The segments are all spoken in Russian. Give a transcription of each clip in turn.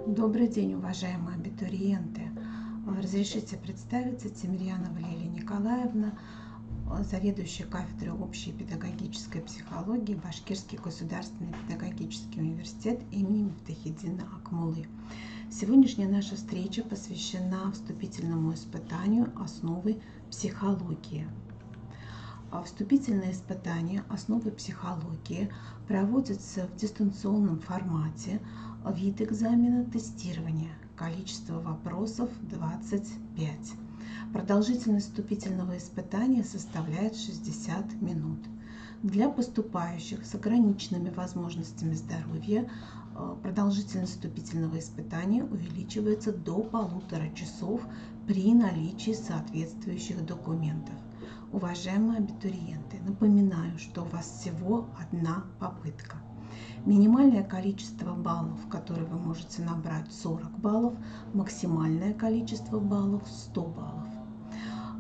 Добрый день, уважаемые абитуриенты! Разрешите представиться, Темирянова Лилия Николаевна, заведующая кафедрой общей педагогической психологии, Башкирский государственный педагогический университет имени Мифтахиддина Акмуллы. Сегодняшняя наша встреча посвящена вступительному испытанию «Основы психологии». Вступительные испытания «Основы психологии» проводятся в дистанционном формате. Вид экзамена – тестирование. Количество вопросов – 25. Продолжительность вступительного испытания составляет 60 минут. Для поступающих с ограниченными возможностями здоровья продолжительность вступительного испытания увеличивается до 1,5 часов при наличии соответствующих документов. Уважаемые абитуриенты, напоминаю, что у вас всего одна попытка. Минимальное количество баллов, которые вы можете набрать, 40 баллов, максимальное количество баллов 100 баллов.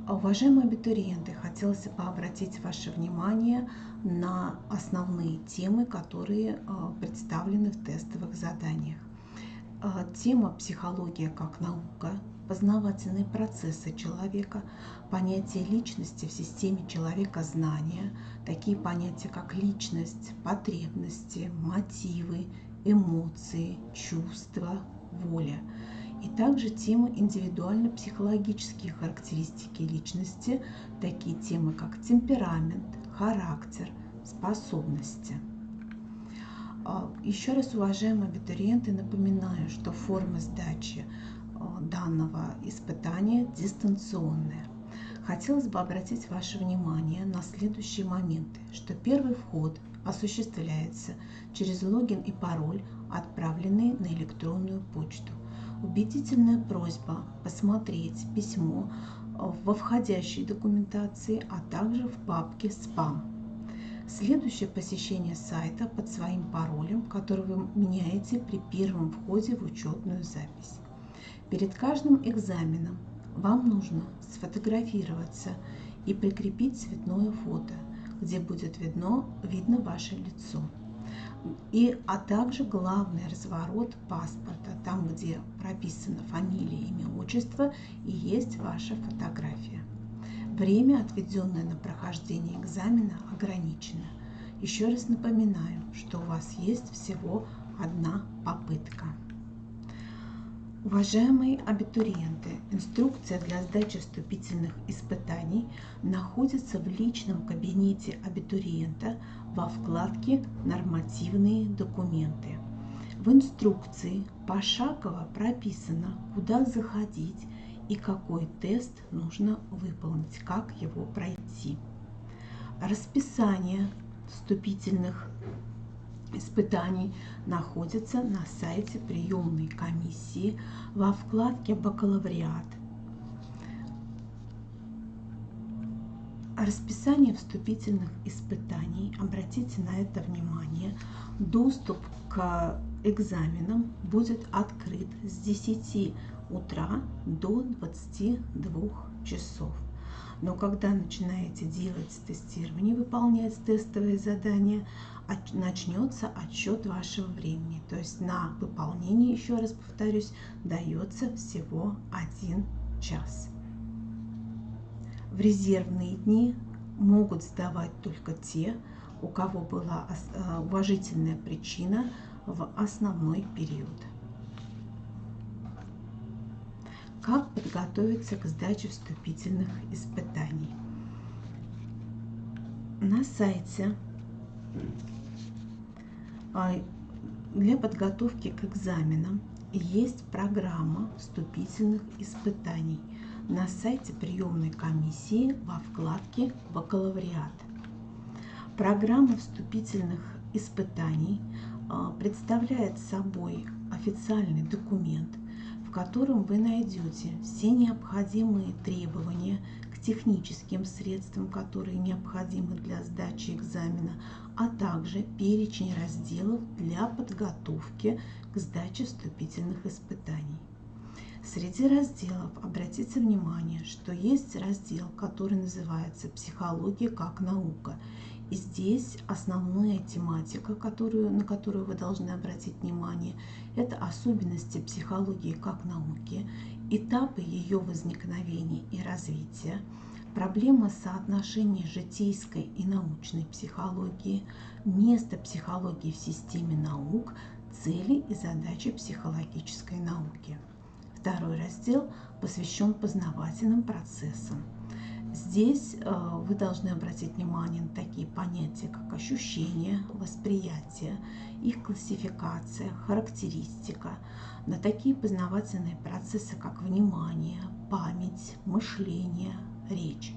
Уважаемые абитуриенты, хотелось бы обратить ваше внимание на основные темы, которые представлены в тестовых заданиях. Тема «Психология как наука», познавательные процессы человека, понятие личности в системе человекознания, такие понятия, как личность, потребности, мотивы, эмоции, чувства, воля. И также тема индивидуально-психологические характеристики личности, такие темы, как темперамент, характер, способности. Еще раз, уважаемые абитуриенты, напоминаю, что форма сдачи данного испытания дистанционная. Хотелось бы обратить ваше внимание на следующие моменты, что первый вход осуществляется через логин и пароль, отправленные на электронную почту. Убедительная просьба посмотреть письмо во входящей документации, а также в папке «Спам». Следующее посещение сайта под своим паролем, который вы меняете при первом входе в учетную запись. Перед каждым экзаменом вам нужно сфотографироваться и прикрепить цветное фото, где будет видно ваше лицо. А также главный разворот паспорта, там, где прописана фамилия, имя, отчество и есть ваша фотография. Время, отведенное на прохождение экзамена, ограничено. Еще раз напоминаю, что у вас есть всего одна попытка. Уважаемые абитуриенты, инструкция для сдачи вступительных испытаний находится в личном кабинете абитуриента во вкладке «Нормативные документы». В инструкции пошагово прописано, куда заходить и какой тест нужно выполнить, как его пройти. Расписание вступительных испытаний находится на сайте приемной комиссии во вкладке «Бакалавриат». Расписание вступительных испытаний, обратите на это внимание, доступ к экзаменам будет открыт с 10 утра до 22 часов. Но когда начинаете делать тестирование, выполнять тестовые задания, начнется отсчет вашего времени. То есть на выполнение, еще раз повторюсь, дается всего 1 час. В резервные дни могут сдавать только те, у кого была уважительная причина в основной период. Как подготовиться к сдаче вступительных испытаний? На сайте для подготовки к экзаменам есть программа вступительных испытаний на сайте приемной комиссии во вкладке «Бакалавриат». Программа вступительных испытаний представляет собой официальный документ, в котором вы найдете все необходимые требования к техническим средствам, которые необходимы для сдачи экзамена, а также перечень разделов для подготовки к сдаче вступительных испытаний. Среди разделов обратите внимание, что есть раздел, который называется «Психология как наука», И здесь основная тематика, на которую вы должны обратить внимание, это особенности психологии как науки, этапы ее возникновения и развития, проблема соотношения житейской и научной психологии, место психологии в системе наук, цели и задачи психологической науки. Второй раздел посвящен познавательным процессам. Здесь вы должны обратить внимание на такие понятия, как ощущение, восприятие, их классификация, характеристика, на такие познавательные процессы, как внимание, память, мышление, речь.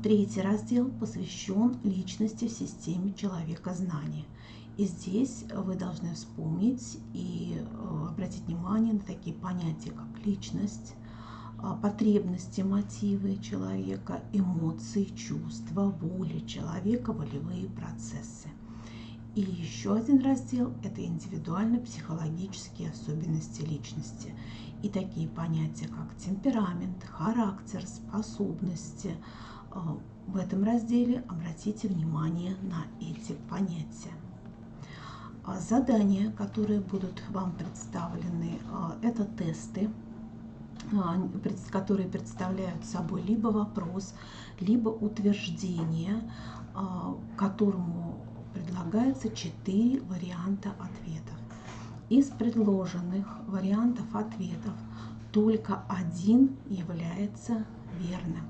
Третий раздел посвящен личности в системе человека-знания. И здесь вы должны вспомнить и обратить внимание на такие понятия, как личность, потребности, мотивы человека, эмоции, чувства, воля человека, волевые процессы. И еще один раздел – это индивидуально-психологические особенности личности. И такие понятия, как темперамент, характер, способности. В этом разделе обратите внимание на эти понятия. Задания, которые будут вам представлены, это тесты, которые представляют собой либо вопрос, либо утверждение, которому предлагается 4 варианта ответов. Из предложенных вариантов ответов только один является верным.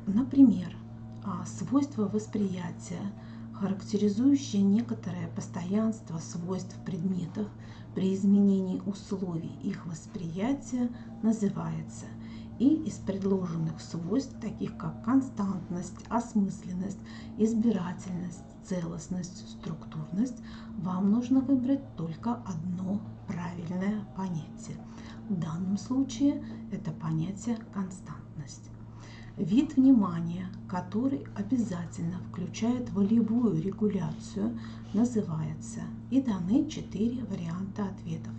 Например, свойства восприятия, характеризующие некоторое постоянство свойств предметов при изменении условий их восприятия, называется. И из предложенных свойств, таких как константность, осмысленность, избирательность, целостность, структурность, вам нужно выбрать только одно правильное понятие. В данном случае это понятие константность. Вид внимания, который обязательно включает волевую регуляцию, называется. И даны 4 варианта ответов: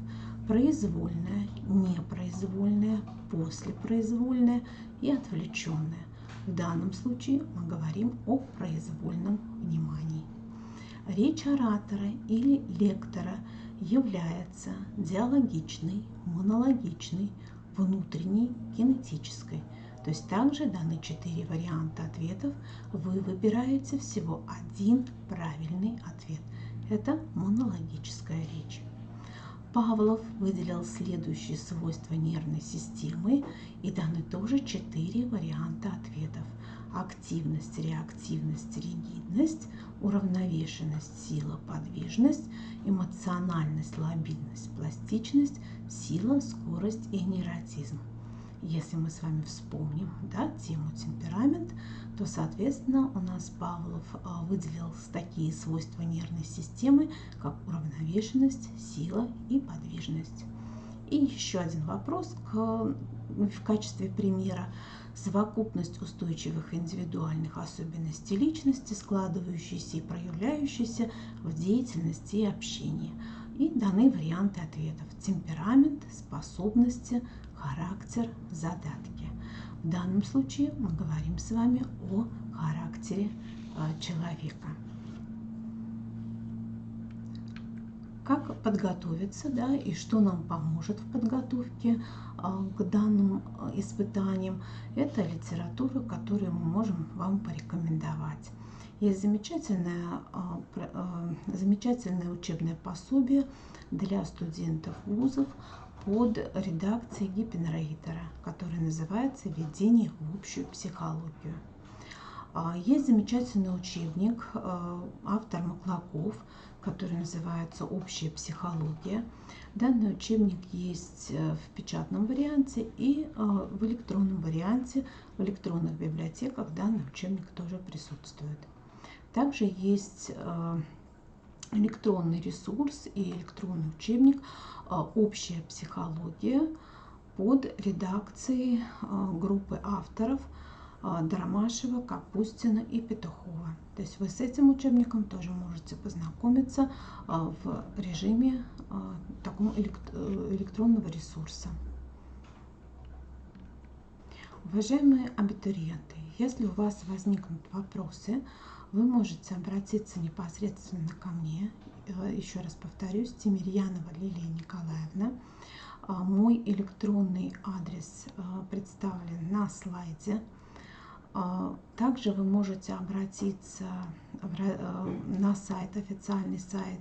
произвольное, непроизвольное, послепроизвольное и отвлеченное. В данном случае мы говорим о произвольном внимании. Речь оратора или лектора является диалогичной, монологичной, внутренней, кинетической. То есть также даны 4 варианта ответов. Вы выбираете всего один правильный ответ. Это монологическая речь. Павлов выделил следующие свойства нервной системы, и даны тоже 4 варианта ответов: активность, реактивность, ригидность, уравновешенность, сила, подвижность, эмоциональность, лобильность, пластичность, сила, скорость и нейротизм. Если мы с вами вспомним, тему темперамент, то, соответственно, у нас Павлов выделил такие свойства нервной системы, как уравновешенность, сила и подвижность. И еще один вопрос в качестве примера: совокупность устойчивых индивидуальных особенностей личности, складывающиеся и проявляющиеся в деятельности и общении. И даны варианты ответов: темперамент, способности, характер, задатки. В данном случае мы говорим с вами о характере человека. Как подготовиться, и что нам поможет в подготовке к данным испытаниям, это литература, которую мы можем вам порекомендовать. Есть замечательное учебное пособие для студентов вузов под редакцией Гиппенрейтера, которое называется «Введение в общую психологию». Есть замечательный учебник, автор Маклаков, который называется «Общая психология». Данный учебник есть в печатном варианте и в электронном варианте. В электронных библиотеках данный учебник тоже присутствует. Также есть электронный ресурс и электронный учебник «Общая психология» под редакцией группы авторов Драмашева, Капустина и Петухова. То есть вы с этим учебником тоже можете познакомиться в режиме такого электронного ресурса. Уважаемые абитуриенты, если у вас возникнут вопросы Вы можете обратиться непосредственно ко мне. Еще раз повторюсь, Тимирьянова Лилия Николаевна. Мой электронный адрес представлен на слайде. Также вы можете обратиться на сайт, официальный сайт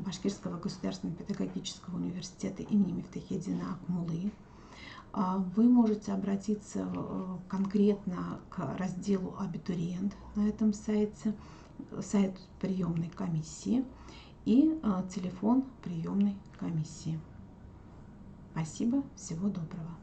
Башкирского государственного педагогического университета имени Мифтахеддина Акмуллы. Вы можете обратиться конкретно к разделу «Абитуриент» на этом сайте, сайт приемной комиссии и телефон приемной комиссии. Спасибо, всего доброго.